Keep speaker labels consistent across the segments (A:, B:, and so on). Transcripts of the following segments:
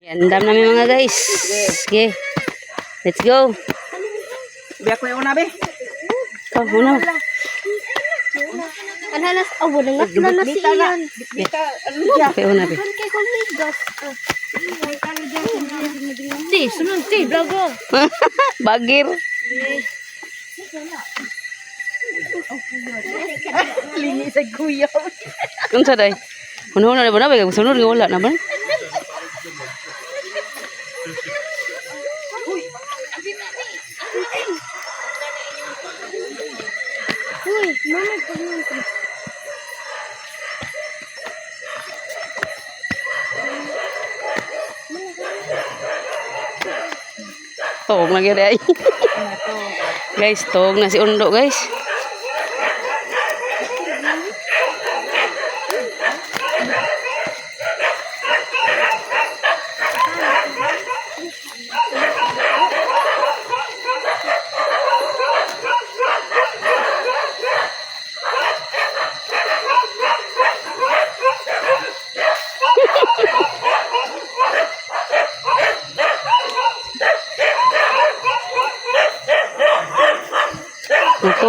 A: Yan, dam namin mga guys. Sige. Let's go.
B: Biya ko yung una, be.
A: Ikaw, una.
C: Ananas, nangat na si Ian.
B: Bita, ano siya?
A: Ikaw, una, be.
C: Kan kay Kumigas. Ti, sunod ti, blago.
A: Bagir.
B: Lingi sa kuya.
A: Kung sa day. Una-una na ba na? Bagay, sunod nga wala na ba?
C: Uy, mama ko.
A: Tog lagi deh. Guys, tog na si Undo, guys.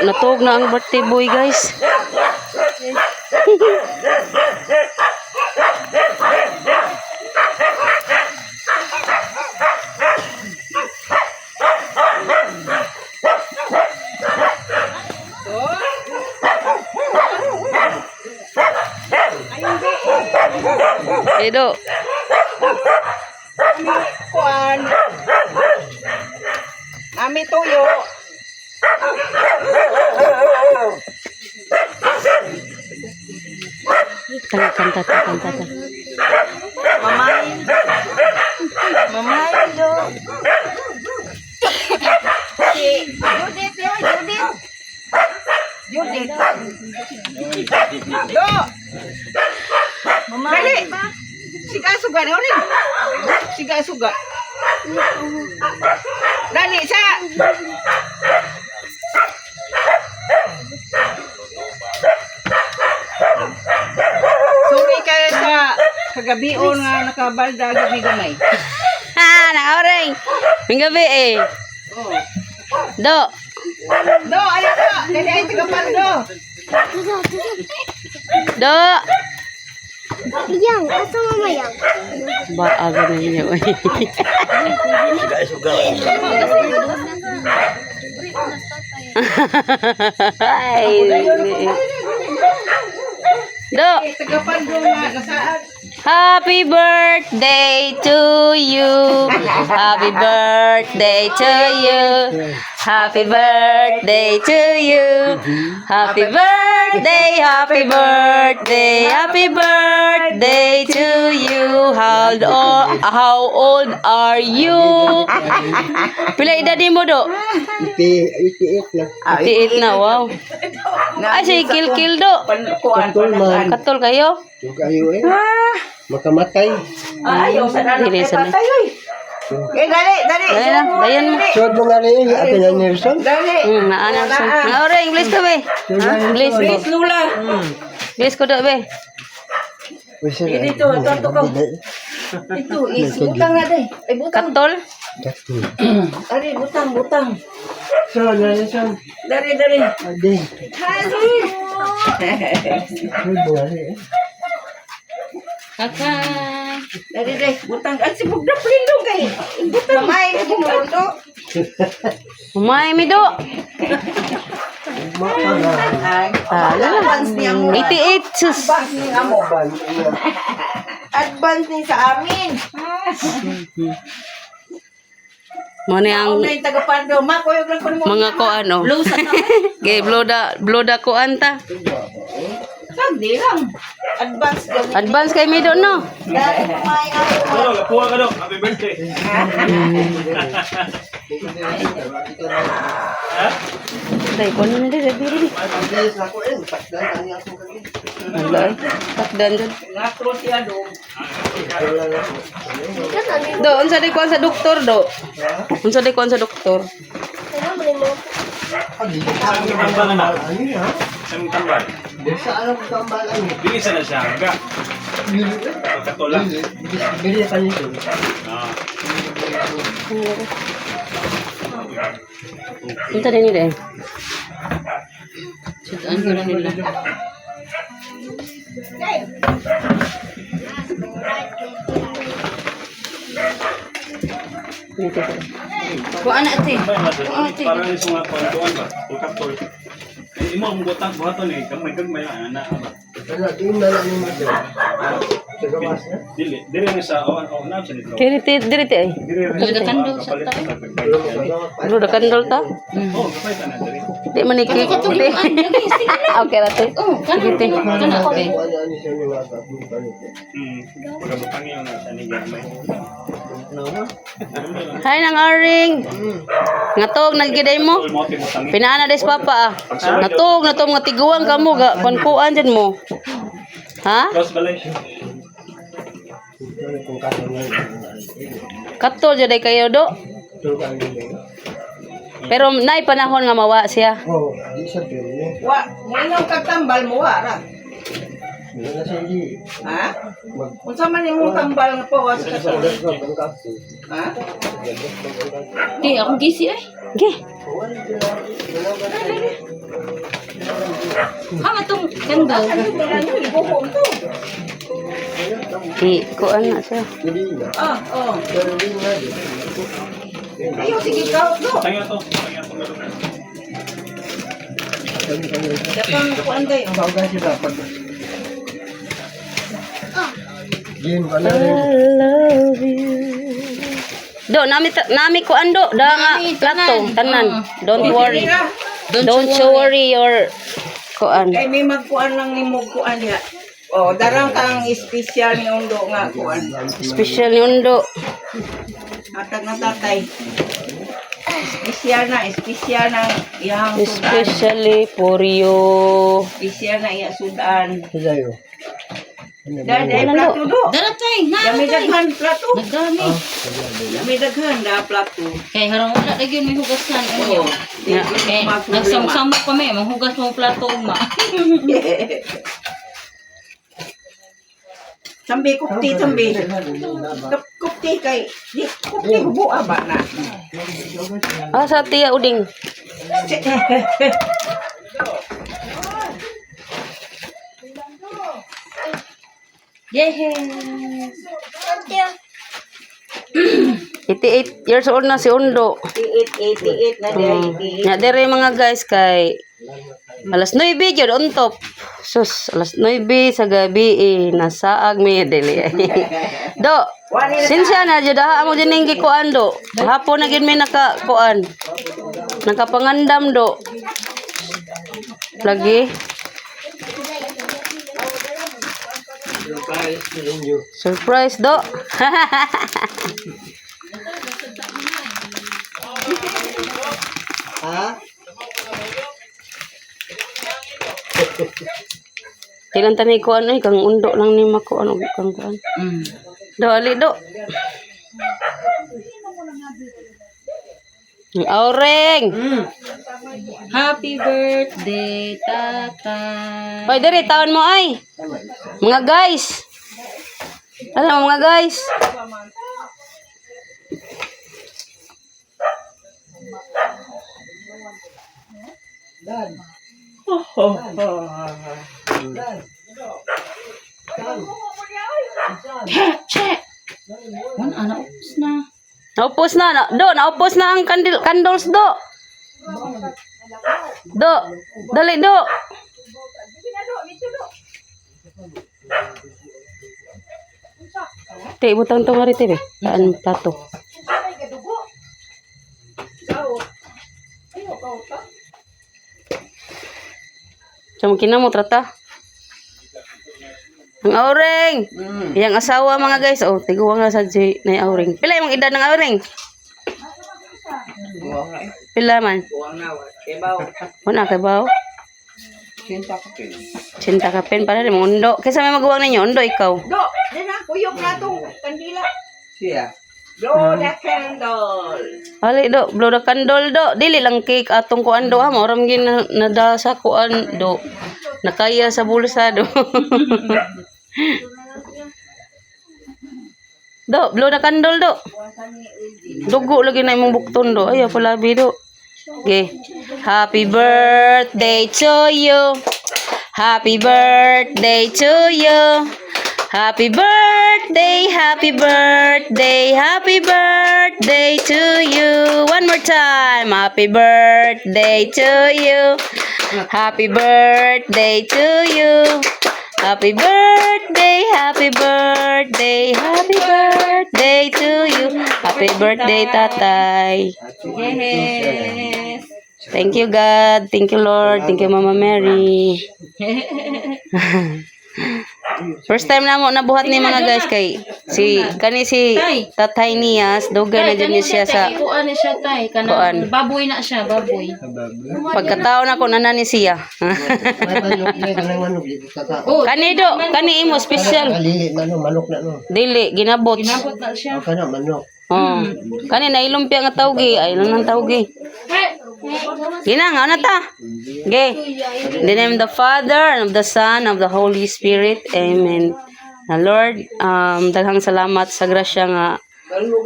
A: Natog na ang birthday boy, guys. Edo.
B: Kuan. Nami tuyo.
A: Kanta.
B: Mamay. Mamay do. Si Judith yo, Judith. Judith. Do. Mamay. Dali. Siga suga na ulit. Siga suga. Dali sa. Sorry kayo sa kagabion nga nakabalda gamay.
A: Ha, na-oring. Minggabi eh.
B: Oh.
A: Do.
B: Do, ayan do. Dali ay tagapan do.
A: Do.
C: Yang, asa mama yang?
A: Ba, aga na niya. Ay, Do.
B: Tagapan do nga nasaan.
A: Happy birthday to you. Happy birthday to you. Happy birthday to you. Happy birthday, happy birthday, happy birthday to you. How old are you? Pila edad mo, Do?
D: 88 lang.
A: 88 na, wow. Ay, si Kil Do.
D: Katol man.
A: Katol kayo?
D: Yung kayo eh. Makamatay.
B: Ayaw sa
A: Dili sa
B: patay oy. Dali.
A: Dali na, dayan mo.
D: Sod mo nga rin yung atin na Nelson.
B: Dali.
A: Naana sa. Ore, English ka be. English mo.
B: Please lula.
A: English ko do be.
B: Dito, ito ko. Ito, butang na dai. Ay butang.
A: Katol.
B: Ari butang.
D: So, Nelson.
B: Dali.
D: Ade. Sod mo nga rin eh.
A: Kakay.
B: Dali. Butang. At si Bugda Plindong kay. Butang. Mamay ni Bugda.
A: Umay mi do.
B: Advance niya mo.
A: 88 sus.
B: Advance ni amo. Advance ni sa amin.
A: Mo ni ang
B: Ang yung tagapando. Makoyog lang ko mo.
A: mga ko ano.
B: Blue sa
A: Gay bloda ko anta.
B: Hindi lang. Advance gawin.
A: Advance kay mi do no.
B: Dahil may
E: Ano, kapuha ka daw. Happy birthday.
A: Dai ko na dili dili. Alay. Takdan jud.
B: Nakro siya do.
A: Do unsa di kon sa doktor do? Unsa di kon sa doktor?
C: Ano mo mo?
E: Saan ka tambal na? Saan ka tambal?
D: Sa ano ko tambalan eh.
E: Bilisan na siya. Hangga. Katola.
D: Bili ka nito.
E: Ah.
A: Punta din nila eh. Sudan ko na nila. Kuha na ate.
E: Parang yung mga kwantuan ba? Pagkatol. Imo ang buhaton eh. Kamay anak ba?
D: Ano, tingin na lang yung mata. Sa gawas na?
E: Dili na sa na sa nito.
A: Dirite ay.
E: Dili na
A: Dili kandol sa
E: kapalit
A: tayo.
E: sa
A: Bro, kandol ta?
E: Oh, kapay ta na diri.
A: Di maniki. Okay ra te. Sige te. Kana te.
D: Ano siya yung mata?
E: Pagkabutangi yung nasa ni gamay.
A: Hay nang aring. Ngatog naggiday mo.
E: Ulmote mo tangi.
A: Pinaana des papa ah. Natog nga tiguan kamo ga kuan dyan mo. Ha?
E: Cross balay.
D: Kung kaso nga
A: Kato jud kayo do.
D: tugang nila.
A: Pero nay panahon nga mawa siya.
D: Oh, di siya pili.
B: Wa, ngayon kagtambal mo wala.
D: Hindi na siya hindi.
B: Ha?
D: Mag...
B: Unsa man imong tambal nga po sa
D: Sagas ko, ang kaso.
B: Ha?
C: Di, ako gisi ay.
A: Ge.
C: Hama tong kandal.
A: Kuan na siya.
D: Hindi na.
B: Ah, oh.
D: Pero hindi nga din.
B: Ayo sige ka do.
E: Tangi to. Tangi to meron.
B: Dapat ko anday.
D: Ang bago kasi dapat. Jin, wala rin.
A: love you. Do nami kuan do da nga plato tanan. Don't worry. Don't worry your kuan.
B: Kay may magkuan lang ni mo kuan ya. Oh, darang kang espesyal ni undo nga kuan.
A: Special ni undo.
B: Atag na tatay. Espesyal na iyang sudan.
A: Especially for you.
B: Espesyal na iya sudan.
D: Sa'yo.
B: Dahil plato do.
C: Daratay, na.
B: Dami daghan plato.
C: Nagdami.
B: Dami daghan da plato.
C: Kay harang wala lagi may hugasan ano.
A: Yeah.
C: Kay nagsamsam kami, manghugas mo plato ma.
B: Sambi kupti sambi. Kupti kay di kupti hubo aba na.
A: Ah sa tiya uding.
C: Yes.
A: 88 years old na si Undo.
B: 88 na di.
A: Nya dere mga guys kay alas 9 gyud untop. Sus, alas 9 sa gabi nasaag mi dili. Do, sinsya na jud ha amo dining gikuan do. Hapon na gyud mi nakakuan. Nakapangandam do. Lagi surprise do.
D: Ha?
A: Tinan tani ko ano kang undo lang ni mako ano kang kuan. Do ali do. Aureng.
C: Happy birthday, Tata.
A: Hoy dere taon mo ay. Mga guys. Alam mo mga guys.
C: Check. One anak upos na.
A: Naupos na. Do, naupos na ang candles do. Do. Dali do. Te, butang to mari te be. Taan plato. Cuma kinamo trata. Ang Aureng. Yang asawa mga guys. Oh, tiguwa nga sa J na Aureng. Pila yung edad ng Aureng? Pila man? Wala kay bawo. Cinta ka pen para mo undo. Kaysa may magawa ninyo undo ikaw.
B: Do, di na kuyog na tong kandila. Siya. Blow the candle.
A: Ali do, blow the candle do. Dili lang cake atong kuan do ha. Moram gin nada sa kuan do. Nakaya sa bulsa do. Do, blow na candle, do. Dugo lagi na imong bukton, do. Ayaw pala, do. Okay. Happy birthday to you. Happy birthday to you. Happy birthday, happy birthday, happy birthday to you. One more time. Happy birthday to you. Happy birthday to you. Happy birthday, happy birthday, happy birthday to you. Happy birthday, tatay.
C: Yes.
A: Thank you, God. Thank you, Lord. Thank you, Mama Mary. First time na mo nabuhat ni mga guys kay si Tatay Nias duga na dyan niya siya sa
C: Kuan na siya tay.
A: Kuan.
C: Kanang baboy na siya, baboy.
A: pagkataon ako na ni siya.
C: Oh,
A: Kani do, kani imo special.
D: Kalili na no, manok na no.
A: Dili ginabot.
C: ginabot na siya.
D: O kana manok.
A: Oh. Kani nailumpia nga tawgi, ay nang tawgi. Ginang ana ta. Okay. In the name of the Father and of the Son and of the Holy Spirit. Amen. Na Lord, daghang salamat sa grasya nga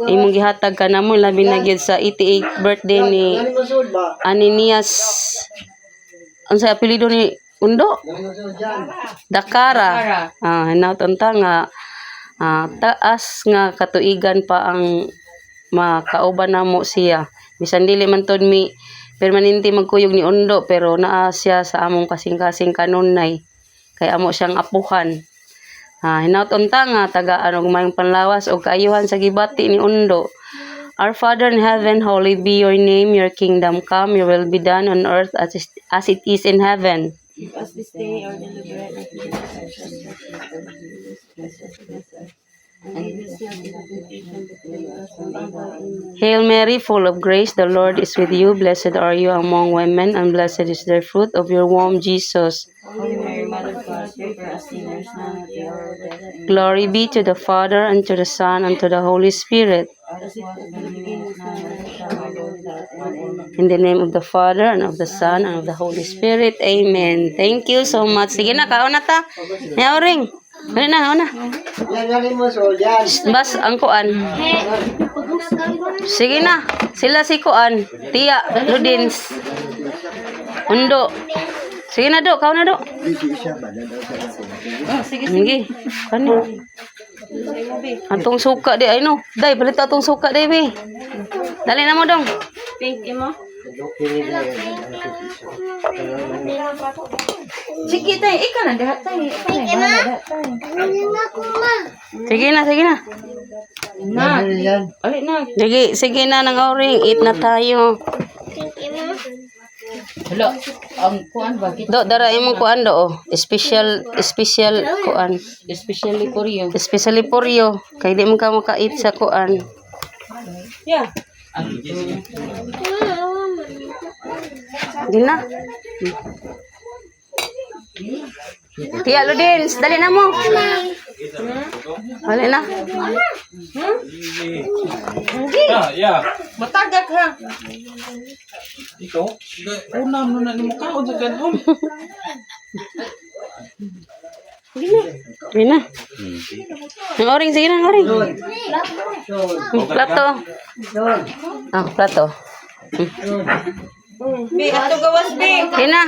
A: imong gihatag kanamo labi na gyud sa 88th birthday ni Aninias. Unsa apelyido ni Undo? Dakara. Hinaut-unta nga taas nga katuigan pa ang makauban namo siya. Bisan dili man tod mi permanente magkuyog ni Undo pero naa siya sa among kasing-kasing kanunay. Kay amo siyang apuhan. Hinaut-unta nga taga mayong panlawas o kaayuhan sa gibati ni Undo. Our Father in heaven, holy be your name, your kingdom come, your will be done on earth as it is in heaven.
B: Give us this day our daily bread and forgive us our trespasses.
A: Hail Mary, full of grace, the Lord is with you. Blessed are you among women, and blessed is the fruit of your womb, Jesus.
B: Holy Mary, Mother of God, pray for us sinners now and at the hour of our death. Amen.
A: Glory be to the Father, and to the Son, and to the Holy Spirit.
B: As it was in the beginning, is now, and ever shall be, world without end. Amen.
A: In the name of the Father, and of the Son, and of the Holy Spirit. Amen. Thank you so much. Sige na, kaon na ta. Ring. Dali na, kaon na.
D: Yan mo so yan.
A: Bas, ang kuan. Sige na. Sila si kuan. Tia, Ludins. Undo. Sige na, do. Kaon na, do.
D: Dito siya ba daw sa.
A: Sige. Kani. Atong suka di ay no. Day, palit atong suka day, be. Dali na mo dong.
B: Pink mo?
C: Sige tay, ikaw na dahat tay.
A: Sige na, sige na.
C: Na.
D: Yan.
C: Ali na.
A: Sige na nang oring. Eat na tayo.
C: Hello. Ang kuan ba kita?
A: Do, dara imong kuan do. Oh. Special kuan.
C: Especially Korea.
A: Especially for you. Kay di mo ka maka-eat sa kuan.
C: Yeah.
A: Di na. Tia, Ludins. Dali na mo. Dali na.
E: Yeah.
B: Matagak ha.
E: Ikaw? Una mo na ni mukha sa ganun.
A: Di na. Ang oring, sige na, ang oring. Plato. Plato.
B: Be, ato gawas be.
A: Di na.